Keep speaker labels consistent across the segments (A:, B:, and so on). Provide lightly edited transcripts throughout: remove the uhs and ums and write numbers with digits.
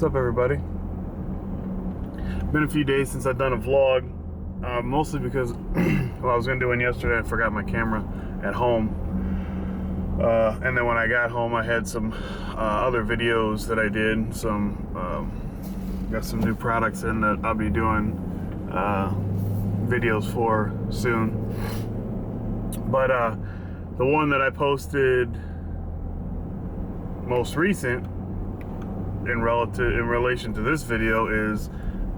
A: What's up, everybody? Been a few days since I've done a vlog, mostly because well, I was gonna do one yesterday. I forgot my camera at home, and then when I got home, I had some other videos that I did. Got some new products in that I'll be doing videos for soon. But the one that I posted most recent in relation to this video is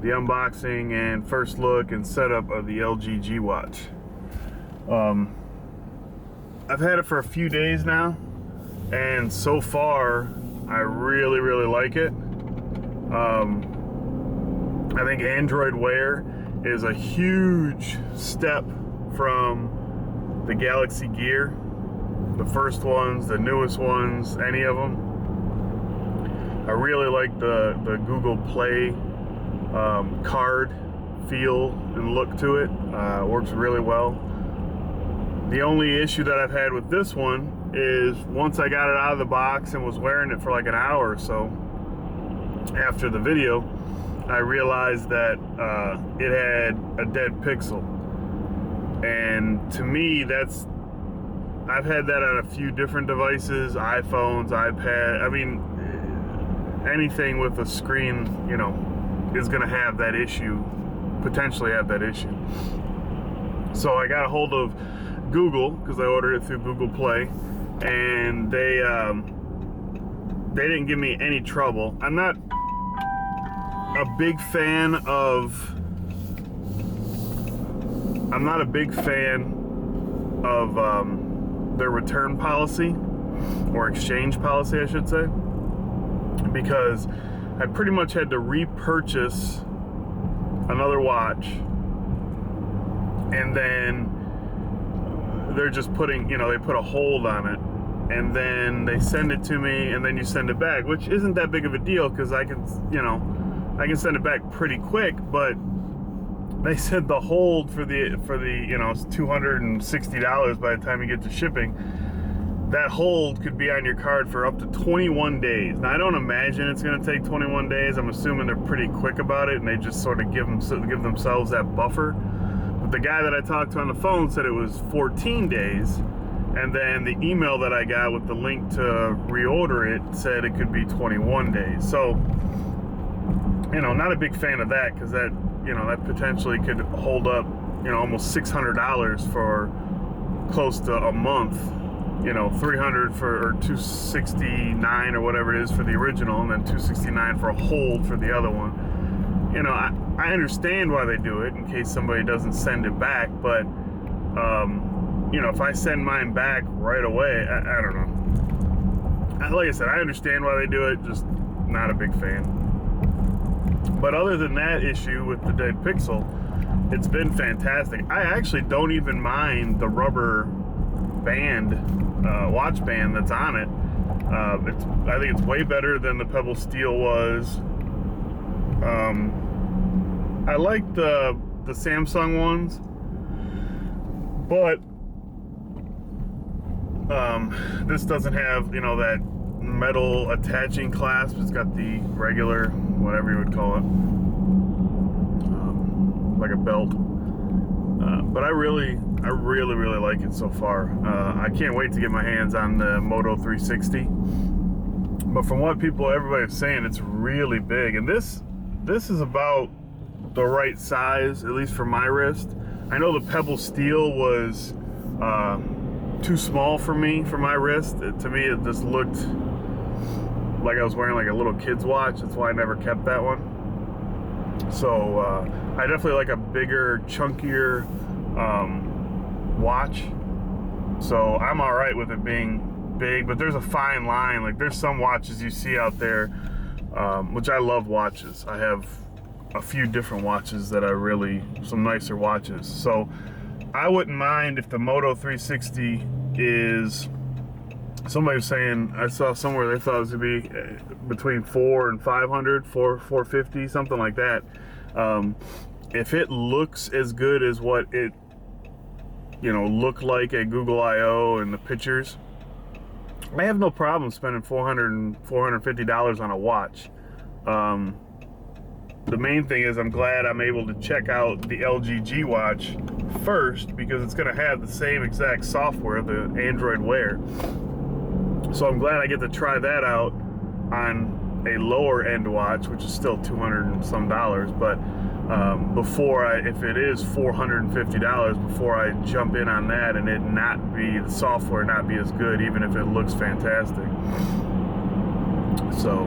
A: the unboxing and first look and setup of the LG G Watch. I've had it for a few days now, and so far I really like it. I think Android Wear is a huge step from the Galaxy Gear, the first ones, the newest ones, any of them. I really like the Google Play card feel and look to it. Works really well. The only issue that I've had with this one is once I got it out of the box and was wearing it for like an hour or so after the video, I realized that it had a dead pixel. And to me, I've had that on a few different devices, iPhones, iPad. I mean, anything with a screen, you know, is gonna have that issue, potentially have that issue. So I got a hold of Google, because I ordered it through Google Play, and they didn't give me any trouble. I'm not a big fan of their return policy, or exchange policy, I should say, because I pretty much had to repurchase another watch, and then they're just putting, you know, they put a hold on it, and then they send it to me, and then you send it back, which isn't that big of a deal because I can send it back pretty quick. But they said the hold for the you know, it's $260 by the time you get to shipping. That hold could be on your card for up to 21 days. Now, I don't imagine it's going to take 21 days. I'm assuming they're pretty quick about it, and they just sort of give themselves that buffer. But the guy that I talked to on the phone said it was 14 days, and then the email that I got with the link to reorder it said it could be 21 days. So, you know, not a big fan of that, because that, you know, that potentially could hold up, you know, almost $600 for close to a month. You know, $300 or $269 or whatever it is for the original, and then $269 for a hold for the other one. You know, I understand why they do it in case somebody doesn't send it back, but you know, if I send mine back right away, I don't know. Like I said, I understand why they do it, just not a big fan. But other than that issue with the dead pixel, it's been fantastic. I actually don't even mind the rubber band, watch band that's on it. I think it's way better than the Pebble Steel was. I like the Samsung ones, but this doesn't have, you know, that metal attaching clasp. It's got the regular, whatever you would call it, like a belt. But I really like it so far. I can't wait to get my hands on the Moto 360. But from what everybody's saying, it's really big, and this is about the right size, at least for my wrist. I know the Pebble Steel was too small for me, for my wrist. To me, it just looked like I was wearing like a little kid's watch. That's why I never kept that one. So I definitely like a bigger, chunkier watch. So I'm all right with it being big, but there's a fine line. Like, there's some watches you see out there, which I love watches. I have a few different watches that some nicer watches. So I wouldn't mind if the Moto 360 is, somebody was saying, I saw somewhere they thought it was gonna be between $400 and $500, $450, something like that. If it looks as good as what it, you know, looked like at Google I/O and the pictures, I have no problem spending $450 on a watch. The main thing is I'm glad I'm able to check out the LG G Watch first, because it's going to have the same exact software, the Android Wear. So I'm glad I get to try that out on a lower end watch, which is still $200 and some, but if it is $450, before I jump in on that and the software not be as good, even if it looks fantastic. So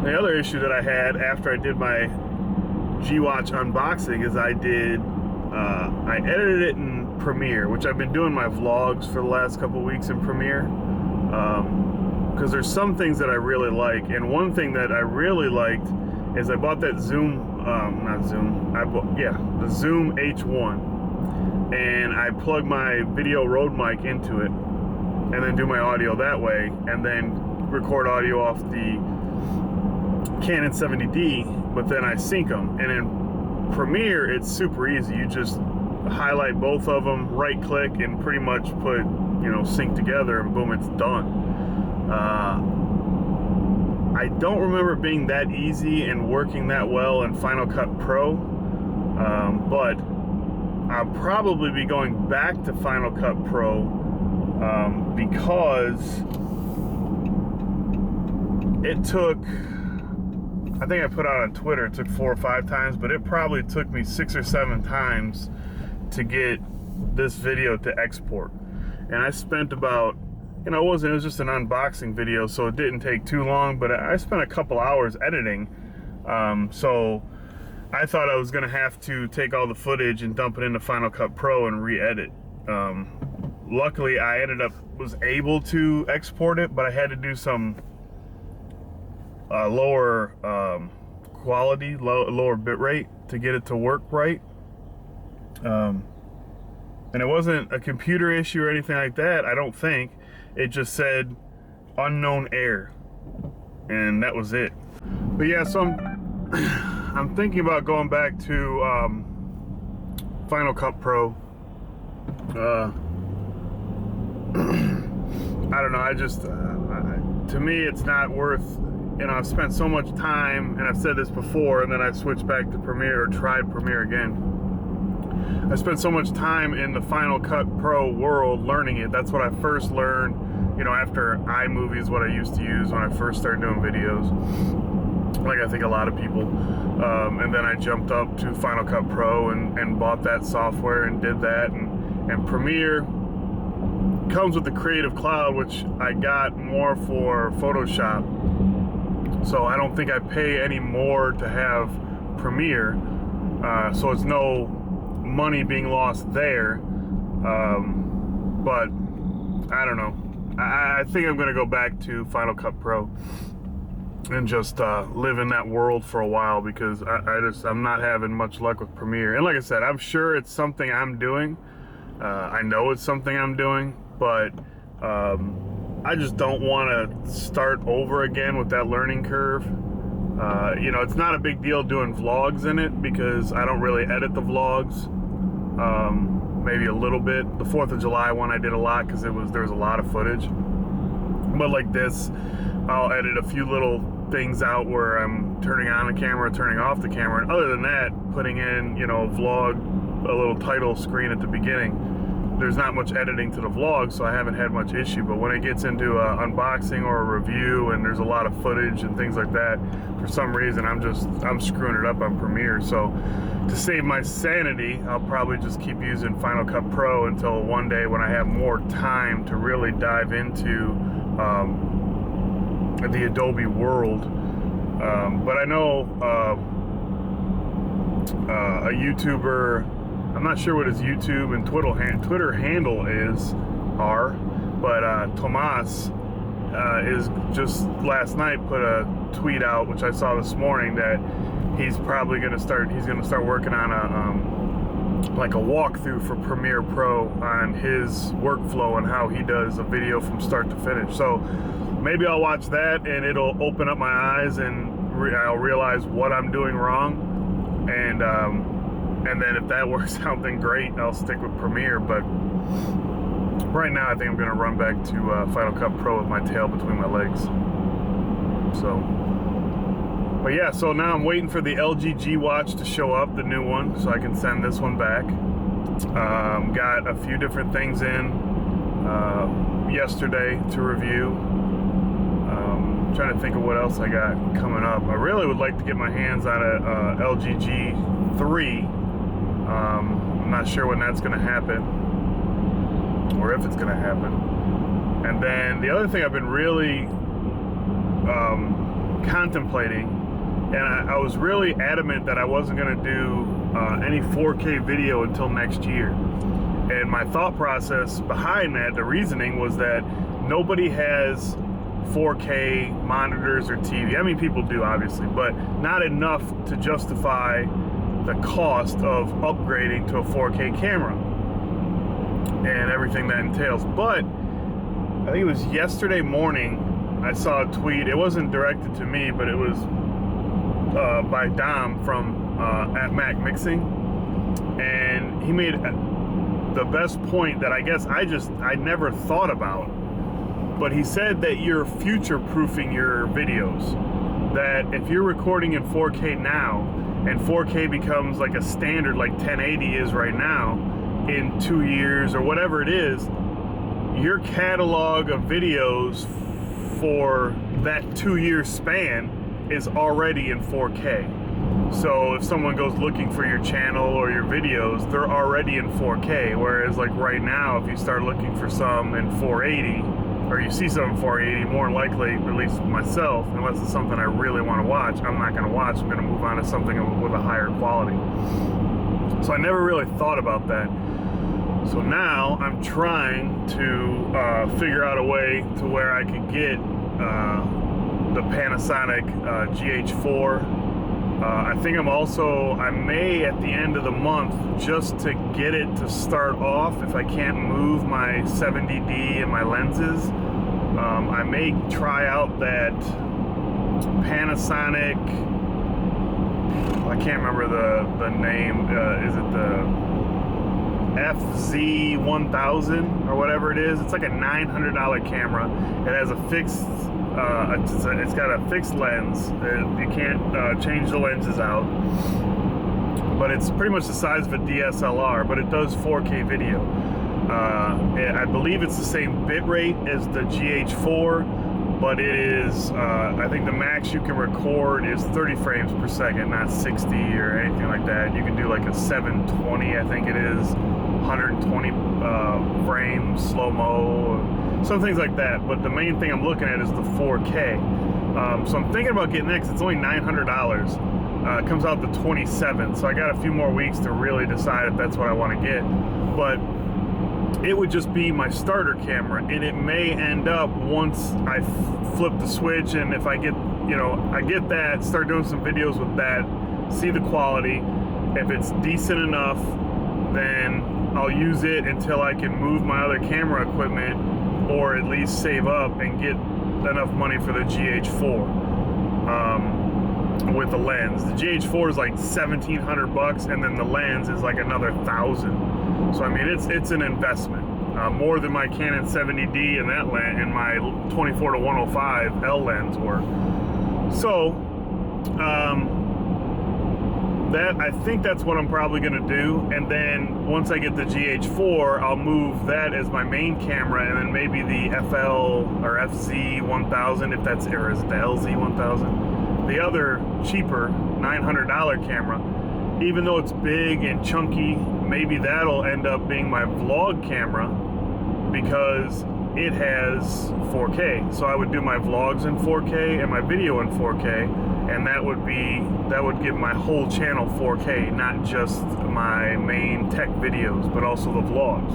A: the other issue that I had after I did my G-Watch unboxing is I edited it in Premiere, which I've been doing my vlogs for the last couple weeks in Premiere, because there's some things that I really like, and one thing that I really liked is I bought that the Zoom H1, and I plug my video Rode mic into it, and then do my audio that way, and then record audio off the Canon 70D, but then I sync them. And in Premiere, it's super easy. You just highlight both of them, right click, and pretty much put, sync together, and boom, it's done. I don't remember it being that easy and working that well in Final Cut Pro, but I'll probably be going back to Final Cut Pro because it took, I think I put out on Twitter, it took 4 or 5 times, but it probably took me 6 or 7 times to get this video to export. And I spent about, it was just an unboxing video, so it didn't take too long, but I spent a couple hours editing. So I thought I was gonna have to take all the footage and dump it into Final Cut Pro and re-edit. Luckily, I was able to export it, but I had to do some lower quality, lower bit rate to get it to work right. And it wasn't a computer issue or anything like that, I don't think. It just said unknown error, and that was it. But yeah, so I'm thinking about going back to Final Cut Pro. I don't know, to me it's not worth, I've spent so much time, and I've said this before, and then I switched back to Premiere, or tried Premiere again. I spent so much time in the Final Cut Pro world learning it. That's what I first learned, after iMovie is what I used to use when I first started doing videos, like I think a lot of people. And then I jumped up to Final Cut Pro and bought that software and did that. And Premiere comes with the Creative Cloud, which I got more for Photoshop. So I don't think I pay any more to have Premiere. So it's no money being lost there. But I don't know. I think I'm gonna go back to Final Cut Pro and just live in that world for a while, because I'm not having much luck with Premiere. And like I said, I'm sure it's something I'm doing. I know it's something I'm doing, but I just don't want to start over again with that learning curve. It's not a big deal doing vlogs in it, because I don't really edit the vlogs. Maybe a little bit. The 4th of July one I did a lot because there was a lot of footage. But like this, I'll edit a few little things out where I'm turning on the camera, turning off the camera, and other than that, putting in, vlog, a little title screen at the beginning. There's not much editing to the vlog, so I haven't had much issue. But when it gets into an unboxing or a review, and there's a lot of footage and things like that, for some reason I'm screwing it up on Premiere. So to save my sanity, I'll probably just keep using Final Cut Pro until one day when I have more time to really dive into the Adobe world. But I know a YouTuber, I'm not sure what his YouTube and Twitter handle are, but Tomas is just last night put a tweet out, which I saw this morning, that he's probably going to start working on a walkthrough for Premiere Pro on his workflow and how he does a video from start to finish. So maybe I'll watch that, and it'll open up my eyes, and I'll realize what I'm doing wrong. And then if that works out, then great, I'll stick with Premiere. But right now, I think I'm going to run back to Final Cut Pro with my tail between my legs. So But yeah, so now I'm waiting for the LG G Watch to show up, the new one, so I can send this one back. Got a few different things in yesterday to review. Trying to think of what else I got coming up. I really would like to get my hands on a LG G3. I'm not sure when that's going to happen, or if it's going to happen. And then the other thing I've been really contemplating, and I was really adamant that I wasn't going to do any 4K video until next year. And my thought process behind that, the reasoning was that nobody has 4K monitors or TV. I mean, people do, obviously, but not enough to justify the cost of upgrading to a 4K camera and everything that entails. But I think it was yesterday morning I saw a tweet. It wasn't directed to me, but it was by Dom from at Mac Mixing, and he made the best point that I guess I never thought about. But he said that you're future-proofing your videos. That if you're recording in 4K now, and 4K becomes like a standard, like 1080 is right now, in 2 years or whatever it is, your catalog of videos for that 2-year span is already in 4K. So if someone goes looking for your channel or your videos, they're already in 4K. Whereas like right now, if you start looking for some in 480, or you see some in 480, more than likely, at least myself, unless it's something I really want to watch, I'm not going to watch. I'm going to move on to something with a higher quality. So I never really thought about that. So now I'm trying to figure out a way to where I could get the Panasonic GH4. I think I may at the end of the month, just to get it to start off, if I can't move my 70D and my lenses, I may try out that Panasonic, I can't remember the name, is it the FZ1000 or whatever it is? It's like a $900 camera. It has a fixed, it's got a fixed lens. You can't change the lenses out, but it's pretty much the size of a DSLR, but it does 4K video. I believe it's the same bit rate as the GH4, but it is, I think the max you can record is 30 frames per second, not 60 or anything like that. You can do like a 720, I think it is, 120 frames, slow-mo, some things like that. But the main thing I'm looking at is the 4K. So I'm thinking about getting that, 'cause it's only $900. It comes out the 27th, so I got a few more weeks to really decide if that's what I want to get. But it would just be my starter camera, and it may end up, once I flip the switch, and if I get, I get that, start doing some videos with that, see the quality. If it's decent enough, then I'll use it until I can move my other camera equipment, or at least save up and get enough money for the GH4 with the lens. The GH4 is like $1,700, and then the lens is like another $1,000. So I mean, it's an investment, more than my Canon 70D and that lens and my 24-105 L lens were. So I think that's what I'm probably going to do. And then once I get the GH4, I'll move that as my main camera, and then maybe the FL or FZ1000, if that's, or is it the LZ1000? The other cheaper $900 camera, even though it's big and chunky, maybe that'll end up being my vlog camera, because it has 4K. So I would do my vlogs in 4K and my video in 4K, and that would give my whole channel 4K, not just my main tech videos, but also the vlogs.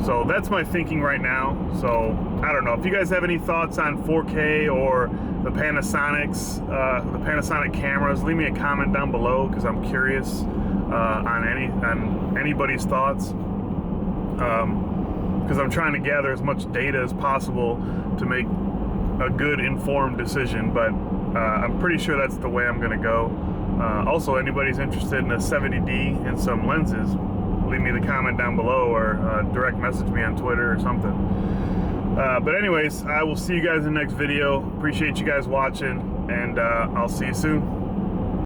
A: So that's my thinking right now. So I don't know if you guys have any thoughts on 4K or the Panasonics, the Panasonic cameras. Leave me a comment down below, because I'm curious on anybody's thoughts. Because I'm trying to gather as much data as possible to make a good informed decision. But I'm pretty sure that's the way I'm going to go. Also, anybody's interested in a 70D and some lenses, leave me the comment down below, or direct message me on Twitter or something. But anyways, I will see you guys in the next video. Appreciate you guys watching. and I'll see you soon.